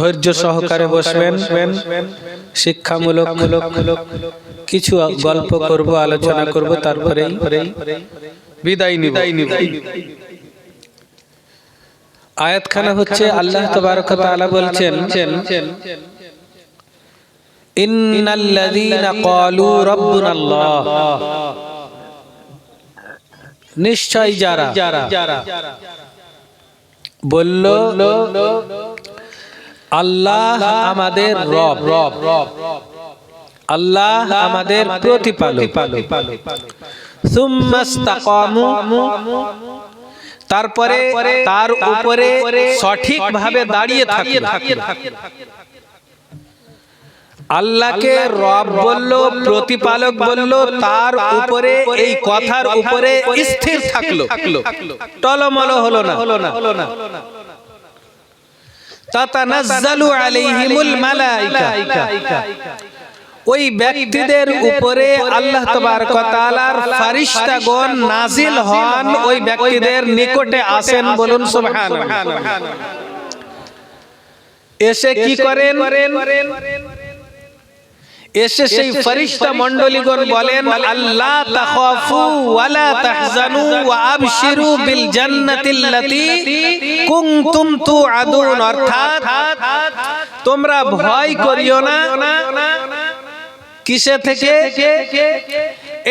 ধৈর্য সহকারে বসবেন। শিক্ষামূলক কিছু গল্প করব, আলোচনা করব, তারপরে বিদায় নিব। আয়াতখানা হচ্ছে আল্লাহ তাবারক ওয়া তাআলা বলছেন, ইন্নাল্লাযীনা ক্বালু রাব্বুনাল্লাহ, নিশ্চয় যারা বলল আল্লাহ আমাদের রব, আল্লাহ আমাদের প্রতিপালক, সুম্মাস্তাকামু, তারপরে তার উপরে সঠিকভাবে দাঁড়িয়ে থাকলো। আল্লাহকে রব বলল, প্রতিপালক বলল, তার উপরে এই কথার উপরে স্থির থাকলো, টলমল হলো না। তাতানাজ্জালু আলাইহিমুল মালায়েকা, ওই ব্যক্তিদের উপরে আল্লাহ তাবারক ওয়া তাআলার ফেরেশতাগণ নাজিল হন, ওই ব্যক্তিদের নিকটে আসেন, বলুন সুবহানাল্লাহ। এসে কি করেন? এসে সেই ফেরেশতা মণ্ডলীগণ বলেন, আল্লাহ তাখাফু ওয়ালা তাহজানু ওয়া আবশিরু বিল জান্নাতিল্লাতী কুনতুম তুআদুন, অর্থাৎ তোমরা ভয় করিও না। কিসে থেকে?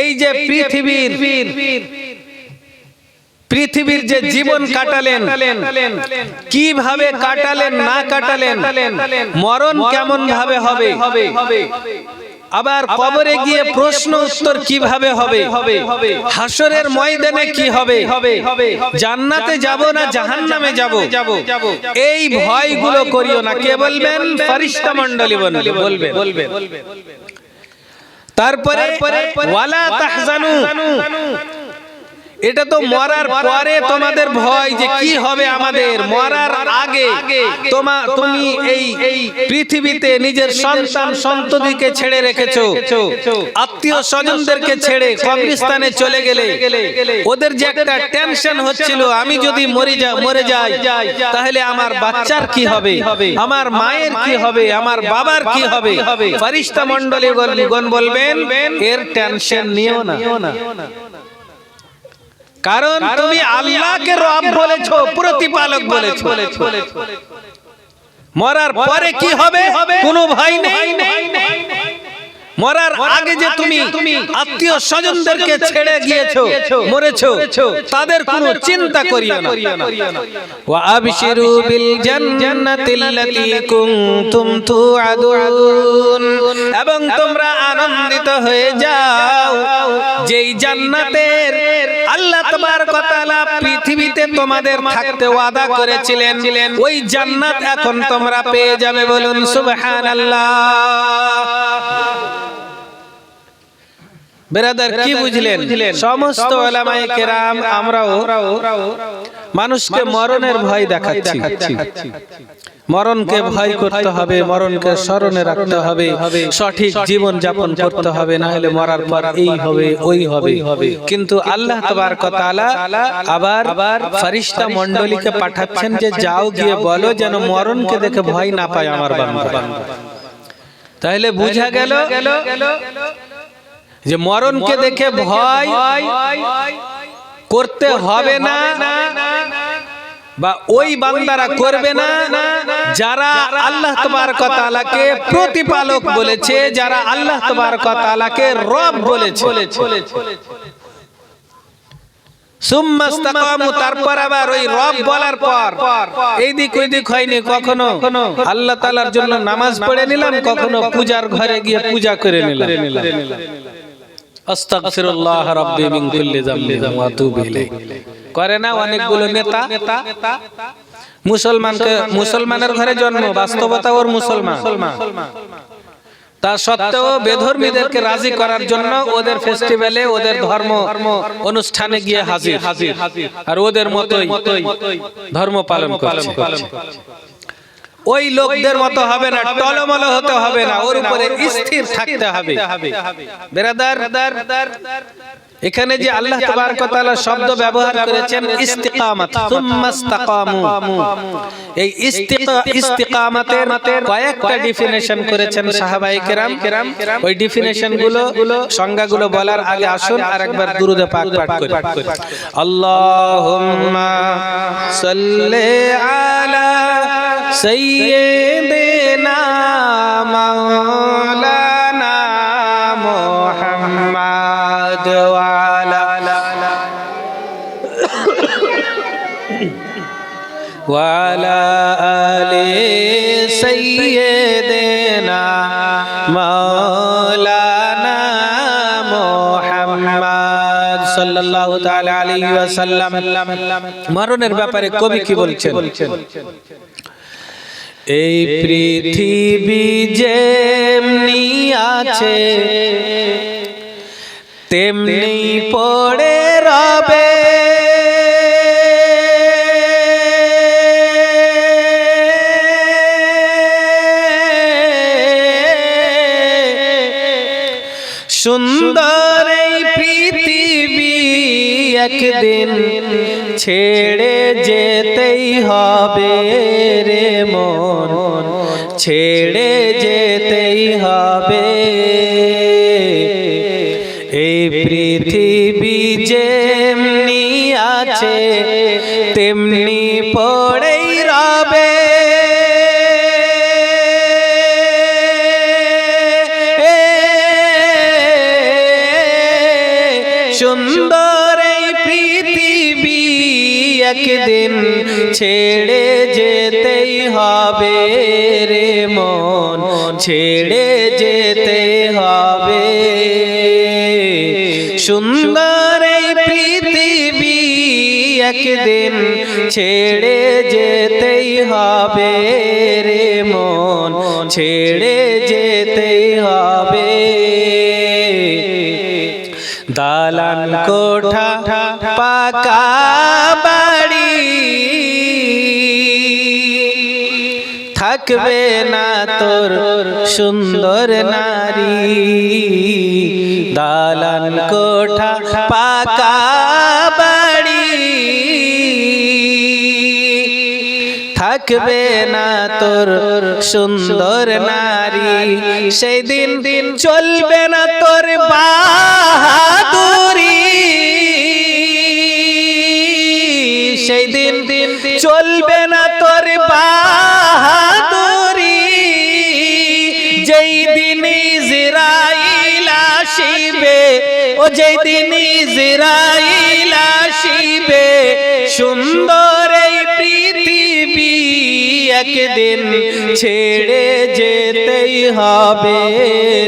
এই যে পৃথিবীর যে জীবন কাটালেন, কিভাবে কাটালেন না কাটালেন, মরণ কেমন ভাবে হবে, আবার কবরে গিয়ে প্রশ্ন উত্তর কিভাবে হবে, হাসরের ময়দানে কি হবে, জান্নাতে যাব না জাহান্নামে যাব, এই ভয়গুলো করিও না। কে বলবেন? ফেরেশতা মণ্ডলী বলবে। তারপরে ওয়ালা তাহজানু, এটা তো মরার পরে তোমাদের ভয় যে কি হবে আমাদের, মরার আগে তুমি এই পৃথিবীতে নিজের সন্তান সন্ততিকে ছেড়ে রেখেছো, আত্মীয় স্বজনদেরকে ছেড়ে কবরস্থানে চলে গেলে ওদের যে একটা টেনশন হচ্ছিল, আমি যদি মরে যাই তাহলে আমার বাচ্চার কি হবে, আমার মায়ের কি হবে, আমার বাবার কি হবে। ফেরেশতা মণ্ডলীগণ বলবেন, এর টেনশন নিও না, কারণ তুমি আল্লাহকে রব বলেছো, প্রতিপালক বলেছো। মরার পরে কি হবে কোনো ভয় নেই। মরার আগে যে তুমি আত্মীয় স্বজনদেরকে ছেড়ে গিয়েছো, মরেছো, তাদের কোনো চিন্তা করিও না। ওয়া আবশিরু বিল জান্নাতিল্লাতী কুনতুম তুআদুন, এবং তোমরা আনন্দিত হয়ে যাও যেই জান্নাতের আল্লাহ তাবারক ওয়া তাআলা পৃথিবীতে তোমাদের থাকতে ওয়াদা করেছিলেন, ওই জান্নাত এখন তোমরা পেয়ে যাবে, বলুন সুবহানাল্লাহ। বেরাদার, কি বুঝলেন? সমস্ত উলামায়ে কেরাম আমরাও মানুষকে মরণের ভয় দেখাচ্ছি। মরণকে ভয় করতে হবে, মরণকে স্মরণে রাখতে হবে, সঠিক জীবন যাপন করতে হবে, না হলে মরার পর এই হবে ওই হবে। কিন্তু আল্লাহ তাবারক ওয়া তাআলা আবার ফেরেশতা মণ্ডলীকে পাঠাচ্ছেন যে যাও গিয়ে বলো যেন মরণকে দেখে ভয় না পায় আমার বান্দা। তাহলে বুঝা গেল যে মরণকে দেখে ভয় করতে হবে না, বা ওই বান্দারা করবে না যারা আল্লাহ তাবারক ওয়া তাআলাকে প্রতিপালক বলেছে, যারা আল্লাহ তাবারক ওয়া তাআলাকে রব বলেছে। সুম্মাস্তাকামু, তারপর আবার ওই রব বলার পর এই দিক ওই দিক হয়নি। কখনো আল্লাহ তাআলার জন্য নামাজ পড়ে নিলাম, কখনো পূজার ঘরে গিয়ে পূজা করে নিলাম। আস্তাগফিরুল্লাহ রাব্বি মিন কুল্লি যামবিন ওয়া আতুবু ইলাইহি করে না অনেকগুলো নেতা। মুসলমানের ঘরে জন্ম, বাস্তবতা ওর মুসলমান, তা সত্ত্বেও বেধর্মীদেরকে রাজি করার জন্য ওদের ফেস্টিভ্যালে, ওদের ধর্ম অনুষ্ঠানে গিয়ে হাজির, আর ওদের মতোই ধর্ম পালন করছে। ওই লোকদের মতো হবে না, টলমল হতে হবে না, ওর উপরে স্থির থাকতে হবে। বেরাদার, এখানে যে আল্লাহ তাবারক ওয়া তাআলা শব্দ ব্যবহার করেছেন ইস্তিকামাত, সুম্মা ইসতাকামু, এই ইস্তিকামাতের কয়েকটা ডেফিনিশন করেছেন সাহাবায়ে কেরাম। ওই ডেফিনিশন গুলো, সংজ্ঞাগুলো বলার আগে আসুন আরেকবার দুরূদ পাক পাঠ করি। আল্লাহুম্মা সাল্লি আলা সাইয়্যিদিনা মাওলানা মুহাম্মাদ ওয়া আলা আলি সাইয়্যিদিনা মাওলানা মুহাম্মাদ সাল্লাল্লাহু তাআলা আলাইহি ওয়াসাল্লাম। মরণের ব্যাপারে কবি কি বলছেন? এই পৃথিবী যেমনি আছে তেমনি পড়ে রবে, সুন্দর এই পৃথিবী একদিন ছেড়ে যেতেই হবে রে মন, ছেড়ে যেতেই হবে। এই পৃথিবী যেমনি আছে তেমনি পড়েই রবে, সুন্দর এই পৃথিবী একদিন ছেড়ে যেতেই হবে রে মন, ছেড়ে যেতে হবে। সুন্দর এই পৃথিবী একদিন ছেড়ে যেতেই হবে রে মন, ছেড়ে যেতেই হবে। দালান কোঠা পাকা বাড়ি থাকবে না তোর সুন্দর নারী, দালান কোঠা পাকা বাড়ি থাকবে না তোর সুন্দর নারী, সেই দিন দিন চলবে না তোর বাহাদুরি, সেই দিন দিন চলবে না তোর বাহাদুরি, যেই দিন ইজরাইল আসিবে, ও যেই দিন ইজরাইল আসিবে, সুন্দর এই পৃথিবী একদিন ছেড়ে যেতেই হবে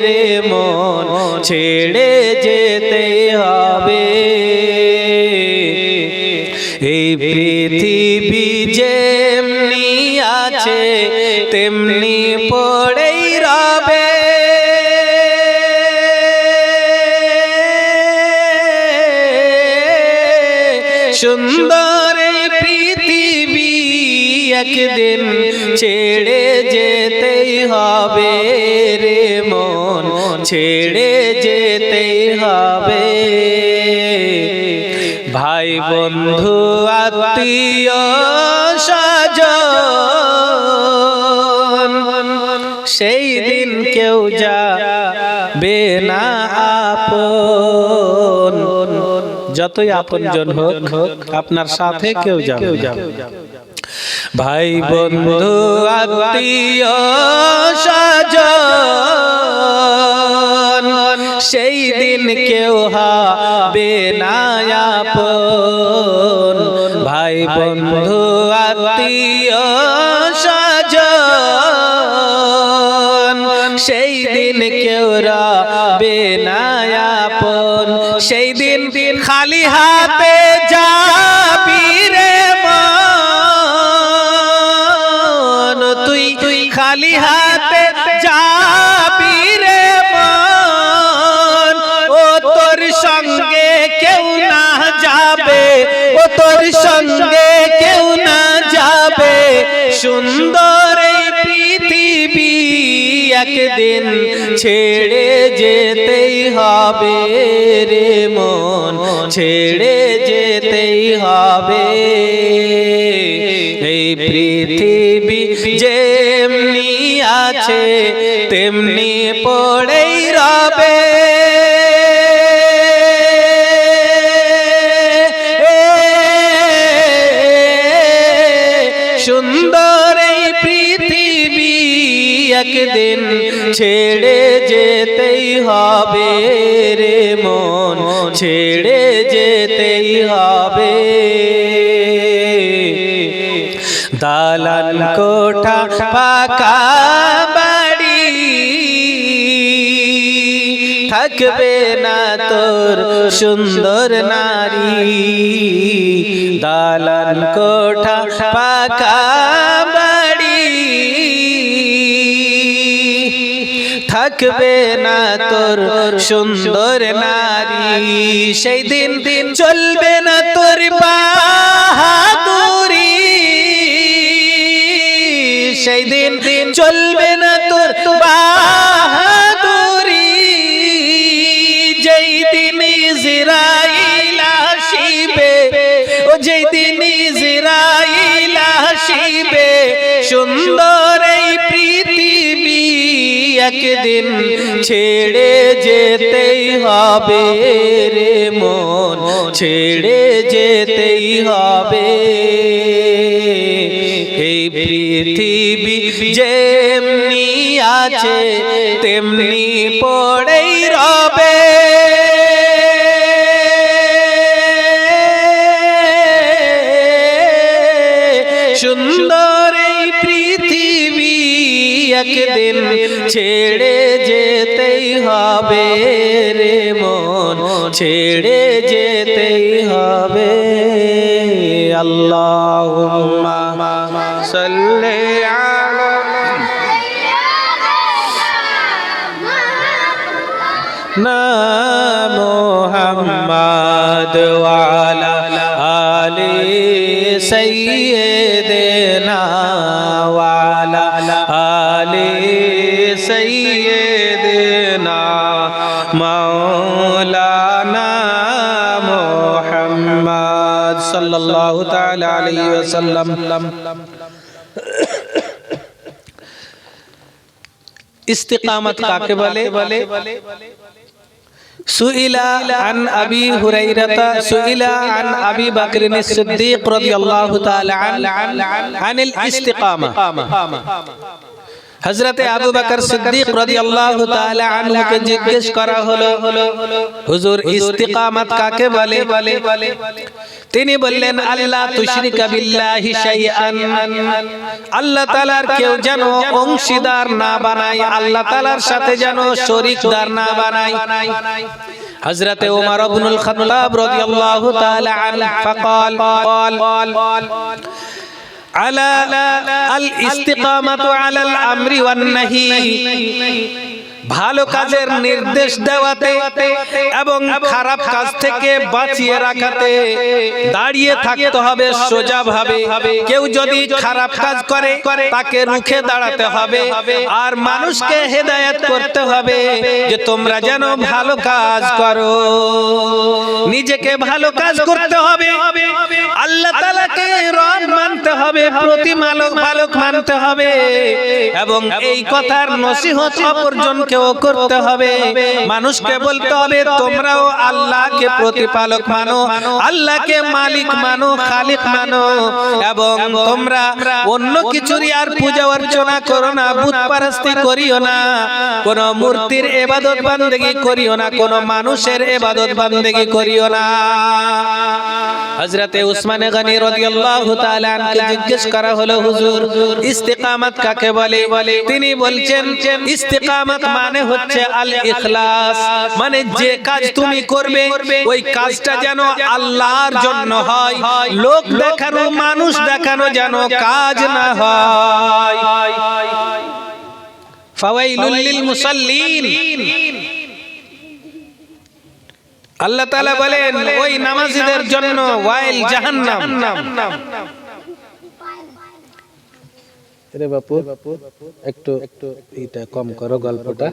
রে মন, ছেড়ে যেতেই হবে। এই পৃথিবী যেমনি আছে তেমনি পড়েই রবে, সুন্দর এই পৃথিবী একদিন ছেড়ে যেতেই হবে রে মন, ছেড়ে যেতেই হবে। ভাই বন্ধু আত্মীয় স্বজন সেই দিন কেউ যাবে না আপন, যতই আপনজন হোক আপনার সাথে কেউ যাবে। ভাই বন্ধু আত্মীয় স্বজন সেই দিন কেউ হবে না আপন, ভাই বন্ধু আত্মীয় স্বজন সেই দিন কেউ রবে না আপন, সেই দিন দিন খালি হাতে যাবি রে মন, তুই খালি হাতে যাবি রে মন, ও তোর সঙ্গে কেউ না যাবে, ও তোর সঙ্গে কেউ না যাবে, সুন্দর এই পৃথিবী একদিন ছেড়ে যেতেই হবে রে মন, ছেড়ে যেতেই হবে। এই পৃথিবী যেমনি আছে তেমনি পড়েই রবে। সুন্দর এই পৃথিবী একদিন ছেড়ে যেতেই হবে রে মন, ছেড়ে যেতেই হবে। দালান কোঠা পাকা বাড়ি থাকবে না তোর সুন্দর নারী। দালান কোঠা পাকা বাড়ি থাকবে না তোর সুন্দর নারী। সেই দিন চলবে না তোর বাহাদুরি, সেই দিন চলবে না তোর বাহাদুরি। যেই দিন ইজরাইল আসিবে, ও যেই দিন ইজরাইল আসিবে, সুন্দর এই পৃথিবী একদিন ছেড়ে যেতেই হবে রে মন, ছেড়ে যেতেই হবে। এই পৃথিবী যেমনি আছে তেমনি পড়েই রবে। সুন্দর এই পৃথিবী একদিন ছেড়ে যেতেই হবে রে মন, ছেড়ে যেতেই হবে। আল্লাহুম্মা সাল্লি আলা মুহাম্মাদ ওয়া আলা আলি সাইয়্যিদিনা ওয়া আলা আলি সাইয়্যিদিনা মাওলানা মুহাম্মাদ সাল্লাল্লাহু তাআলা আলাইহি ওয়াসাল্লাম। ইস্তিকামত কাকে বলে? সুইলা আন আবি হুরাইরাতা সুইলা আন আবি বকর সিদ্দিক রাদিয়াল্লাহু তাআলা আনিল ইস্তিকামা। হযরতে আবু বকর সিদ্দিক রাদিয়াল্লাহু তাআলা আনহুকে জিজ্ঞেস করা হলো, হুজুর ইস্তিকামত কাকে বলে? তিনি বললেন, আল্লাহ তুশরিকা বিল্লাহি শাইআন, আল্লাহ তাআলার কেউ যেন অংশীদার না বানায়, আল্লাহ তাআলার সাথে যেন শরীকদার না বানায়। হযরতে ওমর ইবনুল খাত্তাব রাদিয়াল্লাহু তাআলা আনহু ফাকাল আলা আল ইস্তিকামাতু আলাল আমরি ওয়ান নাহি, ভালো কাজের নির্দেশ দেওয়াতে এবং খারাপ কাজ থেকে বাঁচিয়ে রাখাতে দাঁড়িয়ে থাকতে হবে সোজাভাবে। কেউ যদি খারাপ কাজ করে তাকে রুখে দাঁড়াতে হবে, আর মানুষকে হেদায়েত করতে হবে যে তোমরা যেন ভালো কাজ করো। নিজেকে ভালো কাজ করতে হবে, আল্লাহ তাআলাকে রব মানতে হবে, প্রতিপালক মানতে হবে, এবং এই কথার নসিহত অপরজনকে করতে হবে। মানুষকে বলতে হবে তোমরাও আল্লাহকে প্রতিপালক মানো, আল্লাহকে মালিক মানো, খালিক মানো, এবং তোমরা অন্য কিছুরই আর পূজা অর্চনা করো না, বুত পারস্তি করিও না, কোন মূর্তির ইবাদত বান্দেগি করিও না, কোন মানুষের ইবাদত বান্দেগি করিও না। হযরতে উসমান গনি রাদিয়াল্লাহু তাআলা আনকে জিজ্ঞেস করা হলো, হুজুর ইস্তিকামত কাকে বলে? তিনি বলছেন, ইস্তিকামত মানে হচ্ছে আল ইখলাস, মানে যে কাজ তুমি করবে ওই কাজটা যেন আল্লাহর জন্য হয়, লোক দেখানো, মানুষ দেখানো যেন কাজ না হয়। ফাওয়াইলুল লিল মুসাল্লিন, আল্লাহ তাআলা বলেন ওই নামাজীদের জন্য ওয়াইল জাহান্নাম। রে বাপু একটু এটা কম করো গল্পটা।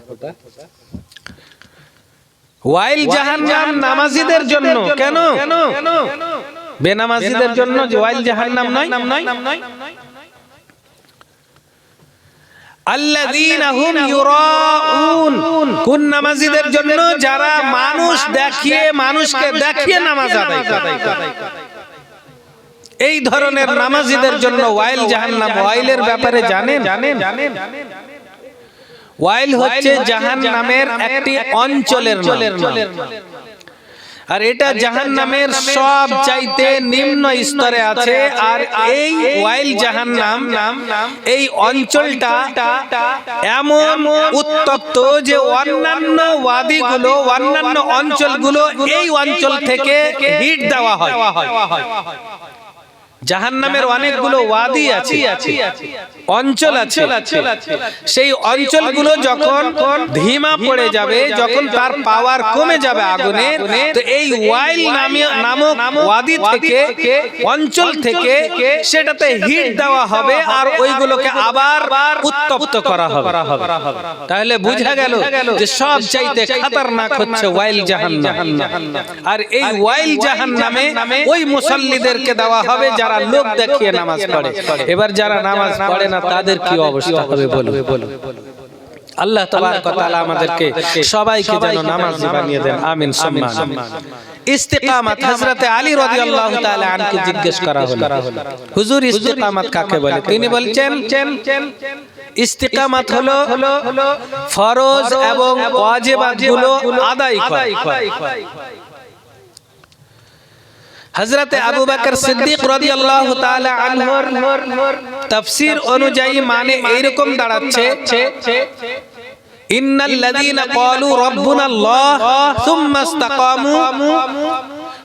ওয়াইল জাহান্নাম নামাজীদের জন্য। কেন? বেনামাজীদের জন্য ওয়াইল জাহান্নাম নয়। আল্লাযীনা হুম ইউরাউন, কোন নামাজীদের জন্য? যারা মানুষকে দেখিয়ে নামাজ আদায় করে। এই ধরনের নামাজীদের জন্য ওয়াইল জাহান্নাম। ওয়াইলের ব্যাপারে জানেন? ওয়াইল হচ্ছে জাহান্নামের একটি অঞ্চলের নাম, আর এটা জাহান্নামের সব চাইতে নিম্ন স্তরে আছে। আর এই ওয়াইল জাহান্নাম এই অঞ্চলটা এমন উত্তপ্ত যে অন্যান্য ওয়াদিগুলো, অন্যান্য অঞ্চলগুলো এই অঞ্চল থেকে হিট দেওয়া হয়। জাহান্নামের অনেকগুলো ওয়াদি আছে, অঞ্চল আছে। সেই অঞ্চলগুলো যখন ধীমা পড়ে যাবে, যখন তার পাওয়ার কমে যাবে আগুনের, তো এই ওয়াইল নামক ওয়াদি থেকে, অঞ্চল থেকে সেটাতে হিট দেওয়া হবে আর ওইগুলোকে আবার উত্তপ্ত করা হবে। তাহলে বোঝা গেল যে সব চাইতে খতরনাক হচ্ছে ওয়াইল জাহান্নাম। আর এই ওয়াইল জাহান্নামে ওই মুসাল্লিদেরকে দেওয়া হবে যারা লোক দেখিয়ে নামাজ পড়ে। এবার যারা নামাজ পড়ে না তাদের কি অবস্থা হবে বলো। আল্লাহ তাবারক ওয়া তাআলা আমাদেরকে সবাইকে যেন নামাজি বানিয়ে দেন, আমিন সুম্মা আমিন। ইস্তিকামাত, হযরতে আলী রাদিয়াল্লাহু তাআলা আনহু জিজ্ঞেস করা হলো, হুজুর ইস্তিকামাত কাকে বলে? তিনি বলছেন ইস্তিকামাত হলো ফরজ এবং ওয়াজিবাতগুলো আদায় করা। হযরতে আবু বকর সিদ্দিক রাদিয়াল্লাহু তাআলা আনহুর তাফসীর অনুযায়ী মানে এইরকম দাঁড়াচ্ছে, ইন্নাল লাযীনা ক্বালু রাব্বুনাল্লাহ সুম্মা ইসতাকামু,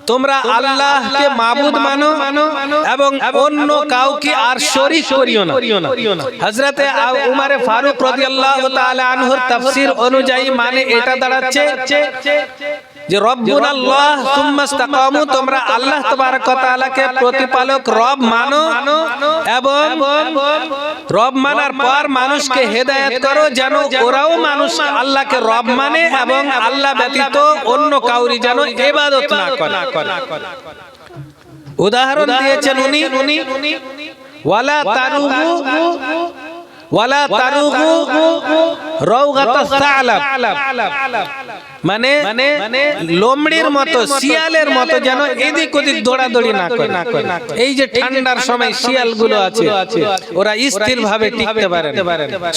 তোমরা আল্লাহকে মাবুদ মানো এবং অন্য কাউকে আর শরীক করিও না। হযরতে উমর ফারুক রাদিয়াল্লাহু তাআলা আনহুর তাফসীর অনুযায়ী মানে এটা দাঁড়াচ্ছে যে রব্বুনাল্লাহ সুম্মা ইসতাকামু, তোমরা আল্লাহ তাবারক ওয়া তাআলাকে প্রতিপালক রব মানো এবং রব মানার পর মানুষকে হেদায়েত করো যেন ওরাও মানুষ আল্লাহকে রব মানে এবং আল্লাহ ব্যতীত অন্য কাউরি যেন ইবাদত না করে। উদাহরণ দিয়েছেন উনি, ওয়ালা তারুগু রাওগাতাস সালাব, মানে লোমড়ির মতো, শিয়ালের মতো যেন এদিক ওদিক দৌড়াদৌড়ি না করে। এই যে ঠান্ডার সময় শিয়ালগুলো আছে ওরা স্থির ভাবে টিকতে পারে না,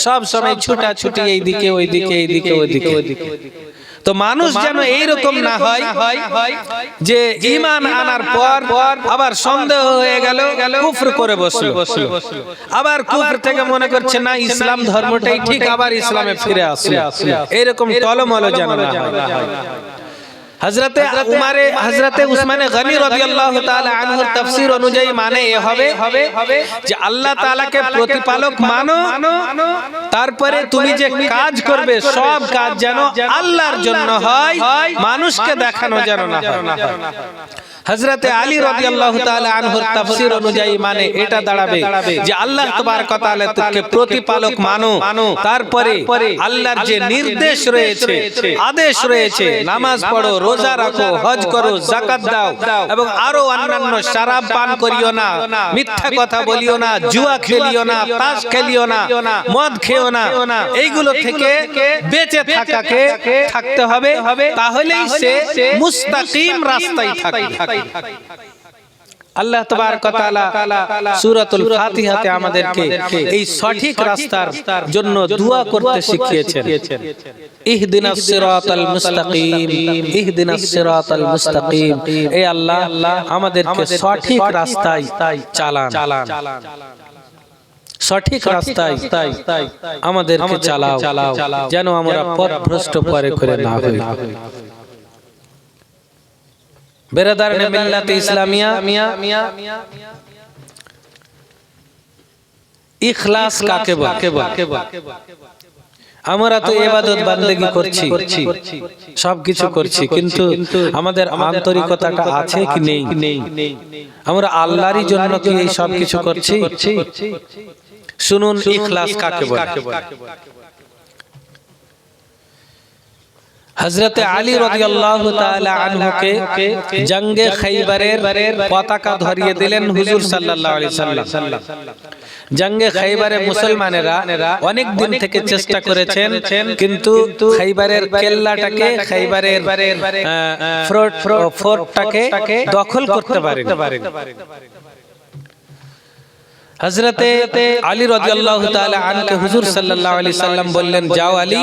সব সময় ছুটাছুটি এইদিকে ওইদিকে, এইদিকে ওইদিকে। তো মানুষ যেন এইরকম না হয় যে ঈমান আনার পর আবার সন্দেহ হয়ে গেল, কুফর করে বসলো, আবার কুফর থেকে মনে করছে না ইসলাম ধর্মটাই ঠিক, আবার ইসলামে ফিরে আসলো। এইরকম টলমল যেন না হয়। হযরতে উসমানে গনি রাদিয়াল্লাহু তাআলা আনহুর তাফসীর অনুযায়ী মানে এ হবে যে আল্লাহ তাআলাকে প্রতিপালক মানো, তারপরে তুমি যে কাজ করবে সব কাজ যেন আল্লাহর জন্য হয়, মানুষকে দেখানো যেন না হয়। হযরতে আলী রাদিয়াল্লাহু তাআলা আনহুর তাফসীর অনুযায়ী মানে এটা দাঁড়াবে যে আল্লাহ তাবারক ওয়া তাআলাকে প্রতিপালক মানো, তারপরে আল্লাহর যে নির্দেশ রয়েছে, আদেশ রয়েছে, নামাজ পড়ো, রোজা রাখো, হজ করো, যাকাত দাও এবং আরো অন্যান্য, শরাব পান করিও না, মিথ্যা কথা বলিও না, জুয়া খেলিও না, তাস খেলিও না, মদ খেও না, এইগুলো থেকে বেঁচে থাকতে হবে, তাহলেই সে মুস্তাকিম রাস্তায় থাকবে। আল্লাহ তাবারক ওয়া তাআলা সূরাতুল ফাতিহাতে আমাদেরকে এই সঠিক রাস্তার জন্য দোয়া করতে শিখিয়েছেন, ইহদিনাস সিরাতাল মুস্তাকিম, ইহদিনাস সিরাতাল মুস্তাকিম। হে আল্লাহ আমাদেরকে সঠিক রাস্তায় চালান, সঠিক রাস্তায় আমাদেরকে চালাও যেন আমরা পথভ্রষ্ট করে না হই। বেরাদারনে মিল্লাতে ইসলামিয়া, ইখলাস কাকে বলে? আমরা তো ইবাদত বান্দেগি করছি, সবকিছু করছি, কিন্তু আমাদের আন্তরিকতাটা আছে কি নেই? আমরা আল্লাহরই জন্য কি এই সবকিছু করছি? শুনুন ইখলাস কাকে বলে। হযরত আলী রাদিয়াল্লাহু তাআলা আনহুকে জঙ্গে খাইবারের পতাকা ধরিয়ে দিলেন হুজুর সাল্লাল্লাহু আলাইহি সাল্লাম। জঙ্গে খাইবারে মুসলমানেরা অনেক দিন থেকে চেষ্টা করেছেন, কিন্তু খাইবারের কেল্লাটাকে, খাইবারের ফোর্টটাকে দখল করতে পারেনি। হযরতে আলী রাদিয়াল্লাহু তাআলা আনকে হুজুর সাল্লাল্লাহু আলাইহি সাল্লাম বললেন, যাও আলী,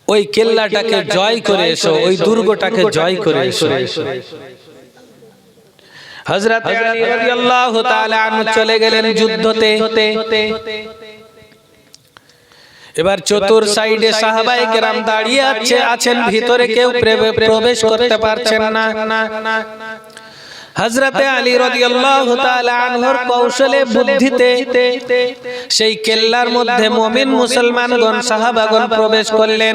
ওই কেল্লাটাকে জয় করে এসো, ওই দুর্গটাকে জয় করে এসো। হযরত আলী রাদিয়াল্লাহু তাআলা আনহু চলে গেলেন যুদ্ধতে। এবার চতুর সাইডে সাহাবায়ে কেরাম দাঁড়িয়ে আছেন, ভিতরে কেউ প্রবেশ করতে পারছেন না। হযরতে আলী রাদিয়াল্লাহু তাআলা আনহুর কৌশলে বুদ্ধিতে সেই কেল্লার মধ্যে মুমিন মুসলমানগণ সাহাবাগণ প্রবেশ করলেন।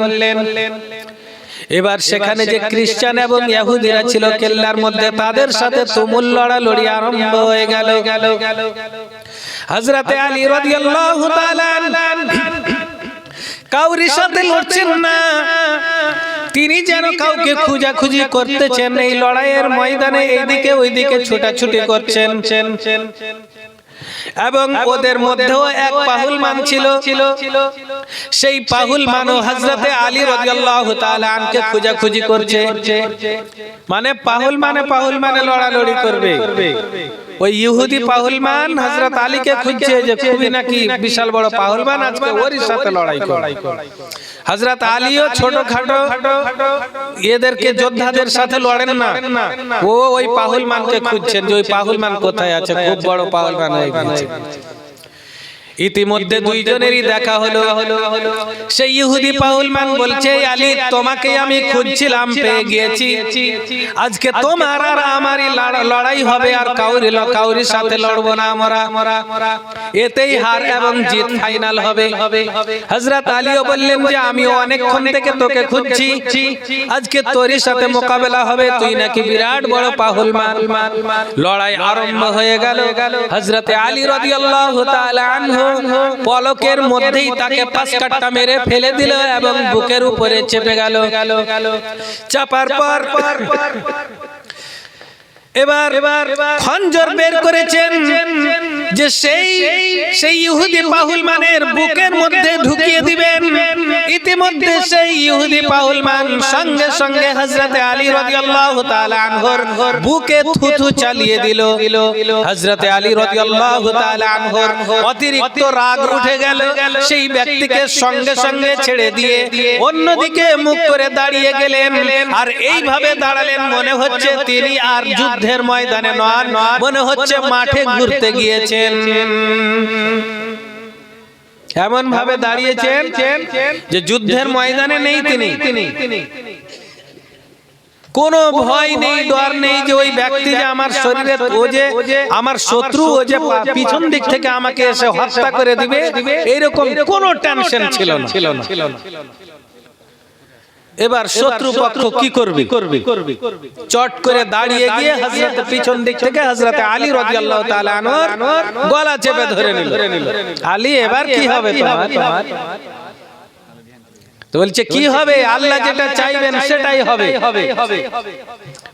এবার সেখানে যে খ্রিস্টান এবং ইহুদিরা ছিল কেল্লার মধ্যে, তাদের সাথে তুমুল লড়ালড়ি আরম্ভ হয়ে গেল। হযরতে আলী রাদিয়াল্লাহু তাআলা কাউরি সাথে লড়ছেন না, তিনি যেন কাউকে খুঁজাখুঁজি করতেছেন। এই লড়াইয়ের ময়দানে এইদিকে ওইদিকে ছোটাছুটি করছেন। এবং ওদের মধ্যেও এক পাহুলমান ছিল, সেই পাহুলমানও হযরতে আলী রাদিয়াল্লাহু তাআলা আনকে খুঁজাখুঁজি করছে। মানে পাহুলমানে লড়ালড়ি করবে। ওই ইহুদি পাহুলমান হযরত আলীকে খুঁজছে যে খুবই নাকি বিশাল বড় পাহুলমান, আজকে ওরই সাথে লড়াই করবে। হযরত আলীও ছোটখাটো এদেরকে যোদ্ধাদের সাথে লড়েন না, ও ওই পাহুলমানকে খুঁজছেন যে ওই পাহুলমান কোথায় আছে, খুব বড় পাহুলমান হয়ে গেছে। ইতিমধ্যে দুইজনেরই দেখা হলো। সেই ইহুদি পাহুলমান বলছে, আলী তোমাকে আমি খুঁজছিলাম, পেয়ে গিয়েছি। আজকে তোমার আর আমারই লড়াই হবে, আর কাউরির সাথে লড়বো না আমরা। এতেই হার এবং জিত ফাইনাল হবে। হযরত আলীও বললেন যে আমি অনেকক্ষণ থেকে তোকে খুঁজছি, আজকে তোরই সাথে মোকাবেলা হবে, তুই নাকি বিরাট বড় পাহুলমান। লড়াই আরম্ভ হয়ে গেল। হযরতে আলী রাদিয়াল্লাহু তাআলা আনহু পলকের মধ্যেই তাকে পাঁচ কাট্টা মেরে ফেলে দিল এবং বুকের উপরে চেপে গেল। চাপার পর এবার খঞ্জর বের করেছেন যে সেই ইহুদি পাহুলমানের বুকের মধ্যে ঢুকিয়ে দিবেন। ইতিমধ্যে সেই ইহুদি পাহুলমান সঙ্গে সঙ্গে হযরতে আলী রাদিয়াল্লাহু তাআলা আনহুর বুকে থুথু চালিয়ে দিল। হযরতে আলী রাদিয়াল্লাহু তাআলা আনহুর অতিরিক্ত রাগ উঠে গেল। সেই ব্যক্তিকে সঙ্গে সঙ্গে ছেড়ে দিয়ে অন্যদিকে মুখ করে দাঁড়িয়ে গেলেন। আর এইভাবে দাঁড়ালেন, মনে হচ্ছে তিনি আর যুদ্ধের ময়দানে নন, মনে হচ্ছে মাঠে ঘুরতে গিয়েছেন। এমন ভাবে দাঁড়িয়েছেন যে যুদ্ধের ময়দানে নেই তিনি। কোনো ভয় নেই, ডর নেই যে ওই ব্যক্তি যে আমার শরীরে, ও যে আমার শত্রু, ও যে পিছন দিক থেকে আমাকে এসে হত্যা করে দিবে, এইরকম কোনো টেনশন ছিল না। এবার শত্রুপক্ষ কি করবে? চট করে দাঁড়িয়ে গিয়ে হযরত পিছন দিক থেকে হযরত আলী রাদিয়াল্লাহু তাআলা আনহুর গলা চেপে ধরে নিল। আলী, এবার কি হবে তোমার? তো বলছে কি হবে? আল্লাহ যেটা চাইবেন সেটাই হবে।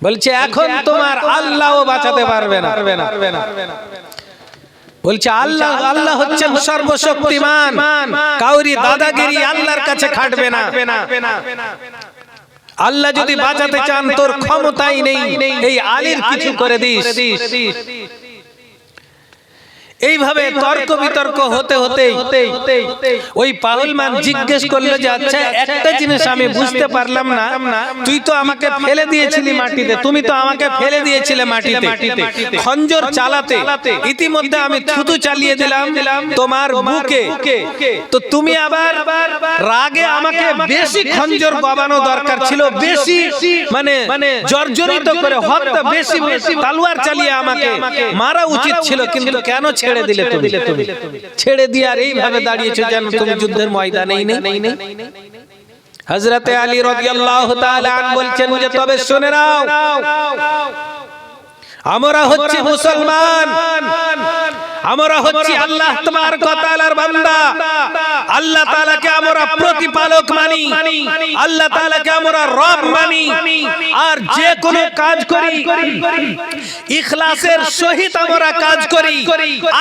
বলছে এখন তোমার আল্লাহও বাঁচাতে পারবে না। বলছে আল্লাহ হচ্ছেন সর্বশক্তিমান, কাউরি দাদাগিরি আল্লাহর কাছে খাটবে না। আল্লাহ যদি বাঁচাতে চান, তোর ক্ষমতাই নেই, এই আলীর কিছু করে দিস। এইভাবে তর্ক বিতর্ক হতে হতে ওই পাহুলমান জিজ্ঞেস করলো যে আচ্ছা, একটা জিনিস আমি বুঝতে পারলাম না, তুই তো আমাকে ফেলে দিয়েছিলি মাটিতে, তুমি তো আমাকে ফেলে দিয়েছিলে মাটিতে খঞ্জর চালাতে, ইতিমধ্যে আমি থুতু চালিয়ে দিলাম তোমার বুকে, তো তুমি আবার রাগে আমাকে বেশি খঞ্জর গবানো দরকার ছিল, বেশি মানে জর্জরিত করে হত্যা, বেশি তলোয়ার চালিয়ে আমাকে মারা উচিত ছিল, কিন্তু কেন ছেড়ে দিলে তুমি? ছেড়ে দিয়ে আর এইভাবে দাঁড়িয়েছো যেন তুমি যুদ্ধের ময়দানেই নেই। হযরতে আলী রাদিয়াল্লাহু তাআলা আনহু বলছেন যে তবে শুনে নাও, আমরা হচ্ছে মুসলমান, আমরা হচ্ছি আল্লাহ তাবারক ওয়া তাআলার বান্দা। আল্লাহ তাআলাকে আমরা প্রতিপালক মানি, আল্লাহ তাআলাকে আমরা রব মানি। আর যে কোনো কাজ করি ইখলাসের সহিত আমরা কাজ করি,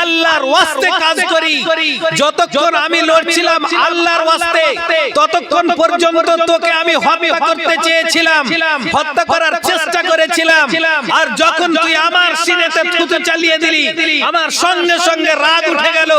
আল্লাহর ওয়াস্তে কাজ করি। যতক্ষণ আমি লড়ছিলাম আল্লাহর ওয়াস্তে, ততক্ষণ পর্যন্ত তোকে আমি হত্যা করতে চেয়েছিলাম, হত্যা করার চেষ্টা করেছিলাম। আর যখন তুই আমার সিনেতে থুতু চালিয়ে দিলি, আমার সঙ্গে সঙ্গে রাগ উঠে গেল।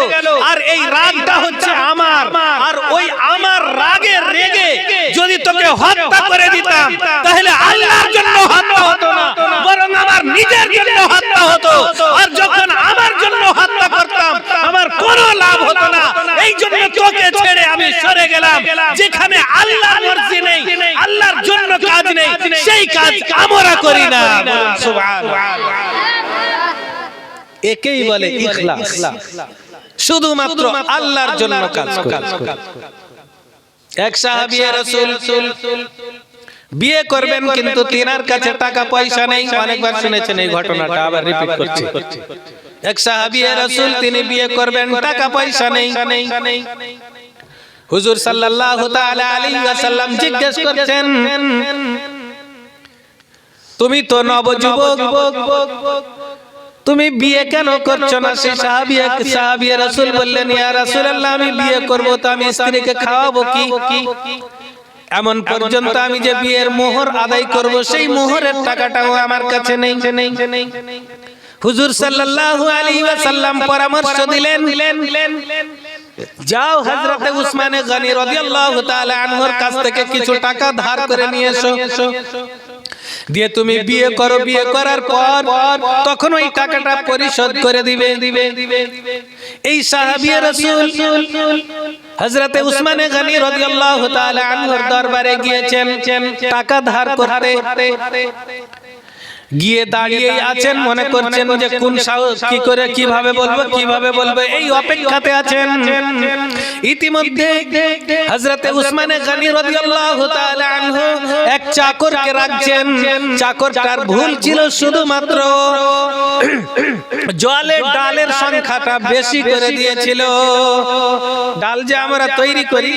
আর এই রাগটা হচ্ছে আমার, আর ওই আমার রাগের রেগে যদি তোকে হত্যা করে দিতাম, তাহলে আল্লাহর জন্য হত্যা হতো না, বরং আমার নিজের জন্য হত্যা হতো। আর যখন আমার জন্য হত্যা করতাম, আমার কোনো লাভ হতো না। এই জন্য তোকে ছেড়ে আমি সরে গেলাম। যেখানে আল্লাহর মর্জি নেই, আল্লাহর জন্য কাজ নেই, সেই কাজ আমরা করি না। সুবহানাল্লাহ। একেই বলে ইখলাস, শুধুমাত্র আল্লাহর জন্য কাজ করা। এক সাহাবী রাসূল বিয়ে করবেন, কিন্তু তিনার কাছে টাকা পয়সা নেই। অনেকবার শুনেছেন এই ঘটনাটা, আবার রিপিট করছি। এক সাহাবী রাসূল তিনি বিয়ে করবেন, টাকা পয়সা নেই। হুজুর সাল্লাল্লাহু তাআলা আলাইহি ওয়াসাল্লাম জিজ্ঞেস করছেন, তুমি তো নবযুবক, তুমি বিয়ে কেন করছো না? সেই সাহাবী রাসূল বললেন, ইয়া রাসূলুল্লাহ, আমি বিয়ে করব তো আমি স্ত্রীকে খাওয়াবো কি? এমন পর্যন্ত আমি যে বিয়ের মোহর আদায় করব, সেই মোহরের টাকাটাও আমার কাছে নেই। হুজুর সাল্লাল্লাহু আলাইহি ওয়াসাল্লাম পরামর্শ দিলেন, যাও হযরতে উসমানে গনি রাদিয়াল্লাহু তাআলা আনহুর কাছ থেকে কিছু টাকা ধার করে নিয়ে এসো, দিয়ে তুমি বিয়ে করো। বিয়ে করার পর তখন ওই টাকাটা পরিশোধ করে দিবে। এই সাহাবী রাসূল হযরতে উসমানে গনি রাদিয়াল্লাহু তাআলা আনহুর দরবারে গিয়েছেন টাকা ধার করতে। গিয়ে দাঁড়িয়ে আছেন, মনে করছেন যে কোন কি করে কিভাবে বলবো, এই অপেক্ষাতে আছেন। ইতিমধ্যে হযরতে উসমানে গনি রাদিয়াল্লাহু তাআলা আনহু এক চাকরকে রাখছেন। চাকরটার ভুল ছিল শুধুমাত্র জলে ডালের সংখ্যাটা বেশি করে দিয়েছিল। ডাল যে আমরা তৈরি করি,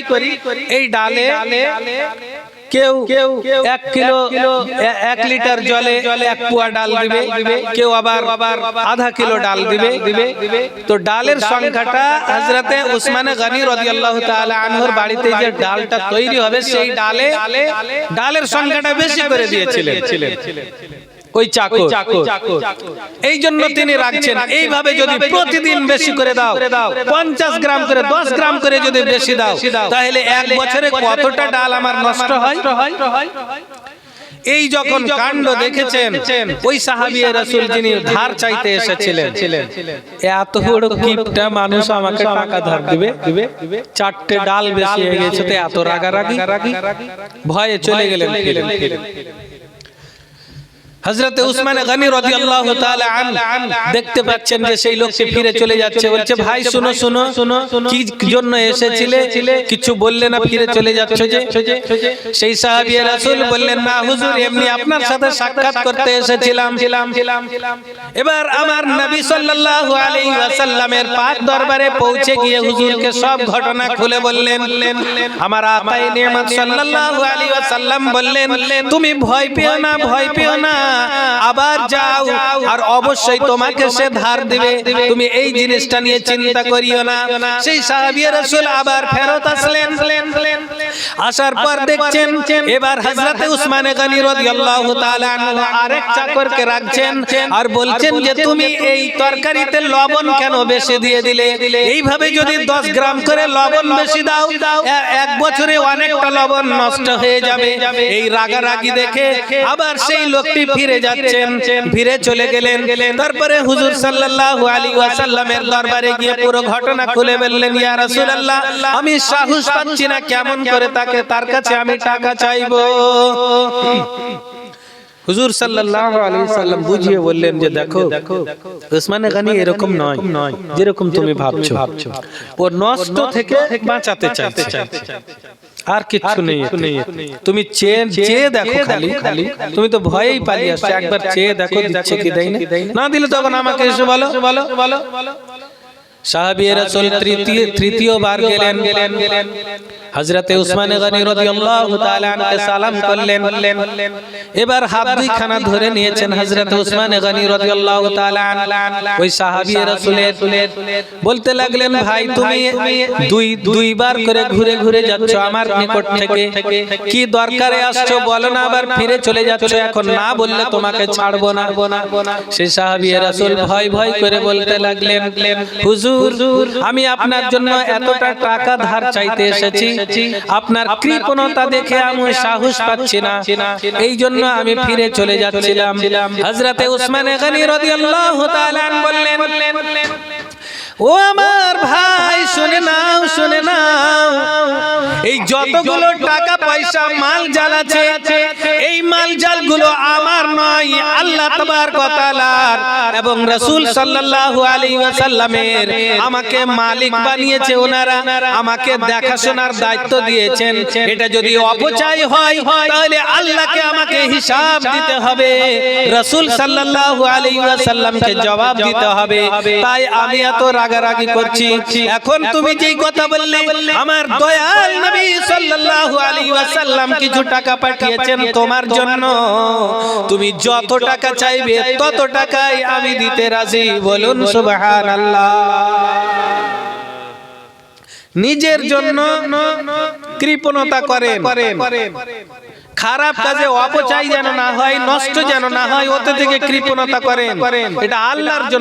এই ডালে কেউ 1 লিটার জলে 1 পোয়া ডাল দিবে, কেউ আবার আধা কিলো ডাল দিবে। তো ডালের সংখ্যাটা হযরতে উসমানে গনি রাদিয়াল্লাহু তাআলা আনহুর বাড়িতে যে ডালটা তৈরি হবে, সেই ডালের সংখ্যাটা বেশি করে দিয়েছিলেন ওই চাকর। এই জন্য তিনি রাখছেন। এইভাবে যদি প্রতিদিন বেশি করে দাও, 50 গ্রাম করে, 10 গ্রাম করে যদি বেশি দাও, তাহলে এক বছরে কতটা ডাল আমার নষ্ট হয়। এই যখন কাণ্ড দেখেছেন, ওই সাহাবী রাসূল যিনি ধার চাইতে এসেছিলেন, এত বড় কিপটা মানুষ আমাকে টাকা ধার দিবে, 4টে ডাল বেশি হয়ে গেছে, তো এত রাগারাগি, ভয়ে চলে গেলেন। হযরতে উসমানে গনি রাদিয়াল্লাহু তাআলা আনহু দেখতে পাচ্ছেন যে সেই লোকটি ফিরে চলে যাচ্ছে। বলছে, ভাই শুনো, কি জন্য এসেছিলে? কিছু বললে না, ফিরে চলে যাচ্ছে যে? সেই সাহাবী রাসূল বললেন, না হুজুর, এমনি আপনার সাথে সাক্ষাৎ করতে এসেছিলাম। এবার আমার নবী সাল্লাল্লাহু আলাইহি ওয়াসাল্লামের পাক দরবারে পৌঁছে গিয়ে হুজুরকে সব ঘটনা খুলে বললেন। আমার আকায়ে নেয়ামত সাল্লাল্লাহু আলাইহি ওয়াসাল্লাম বললেন, তুমি ভয় পেও না, আবার যাও, আর অবশ্যই তোমাকে সে ধার দিবে, তুমি এই জিনিসটা নিয়ে চিন্তা করিও না। সেই সাহাবী রাসূল আবার ফেরত আসলেন। আসার পর দেখছেন এবার হযরতে উসমানে গনি রাদিয়াল্লাহু তাআলা আনহু আরেক চাকরকে রাখছেন, আর বলছেন যে তুমি এই তরকারিতে লবণ কেন বেশি দিয়ে দিলে? এইভাবে যদি 10 গ্রাম করে লবণ বেশি দাও, এক বছরে অনেকটা লবণ নষ্ট হয়ে যাবে। এই রাগারাগি দেখে আবার সেই লোকটি ফিরে যাচ্ছেন, ফিরে চলে গেলেন। তারপরে হুজুর সাল্লাল্লাহু আলাইহি ওয়াসাল্লামের দরবারে গিয়ে পুরো ঘটনা খুলে বললেন, ইয়া রাসূলুল্লাহ, আমি সাহস পাচ্ছি না কেমন করে তার কাছে আমি টাকা চাইবো। হুজুর সাল্লাল্লাহু আলাইহি ওয়াসাল্লাম বুঝিয়ে বললেন যে দেখো, উসমানে গনি এরকম নয় যেরকম তুমি ভাবছো। ও নষ্ট থেকে বাঁচাতে চাইছে, আর কিছু নেই। তুমি চেয়ে দেখো, খালি তুমি তো ভয়েই পালিয়ে আসছো। একবার চেয়ে দেখো দিচ্ছে কি দেয় না, দিলে তখন আমাকে এসে বলো। সাহাবী রাসূল তৃতীয়বার গেলেন, হযরতে উসমান গনি রাদিয়াল্লাহু তাআলা আনকে সালাম করলেন। এবার হাত দুইখানা ধরে নিয়েছেন হযরতে উসমান গনি রাদিয়াল্লাহু তাআলা আন। ওই সাহাবী রাসূলের বলতে লাগলেন, ভাই তুমি দুইবার করে ঘুরে ঘুরে যাচ্ছ আমার নিকট থেকে, কি দরকারে আসছো বলো না, আবার ফিরে চলে যাচ্ছ, এখন না বললে তোমাকে ছাড়বো না। সেই সাহাবী রাসূল ভয় ভয় করে বলতে লাগলেন, হুজুর আমি আপনার জন্য এতটা টাকা ধার চাইতে এসেছি, আপনার কৃপণতা দেখে আমি সাহস পাচ্ছি না, এই জন্য আমি ফিরে চলে যাচ্ছিলাম। হযরতে উসমান গনি রাদিয়াল্লাহু তাআলা বললেন, ও আমার ভাই শুনে নাও, শুনে নাও, এই যতগুলো টাকা পয়সা মাল জাল আছে, এই মাল জালগুলো আমার নয়, আল্লাহ তাবারক ওয়া তাআলার এবং রাসূল সাল্লাল্লাহু আলাইহি ওয়াসাল্লামের আমাকে মালিক বানিয়েছে, ওনারা আমাকে দেখাশোনার দায়িত্ব দিয়েছেন। এটা যদি অপচয় হয় তাহলে আল্লাহকে আমাকে হিসাব দিতে হবে, রাসূল সাল্লাল্লাহু আলাইহি ওয়াসাল্লামকে জবাব দিতে হবে। তাই আমি এত রাগারাগি করছি। এখন তুমি যেই কথা বললে, আমার দয়াল নবী সাল্লাল্লাহু আলাইহি ওয়াসাল্লাম কিছু টাকা পাঠিয়েছেন তোমার জন্য, তুমি যত টাকা চাইবে তত টাকাই আমি দিতে রাজি। বলুন সুবহানাল্লাহ। নিজের জন্য কৃপণতা করেন, খারাপ কাজে অপচয় যেন না হয়, নষ্ট যেন না হয়, ওতে থেকে কৃপণতা করেন, এটা আল্লাহর জন্য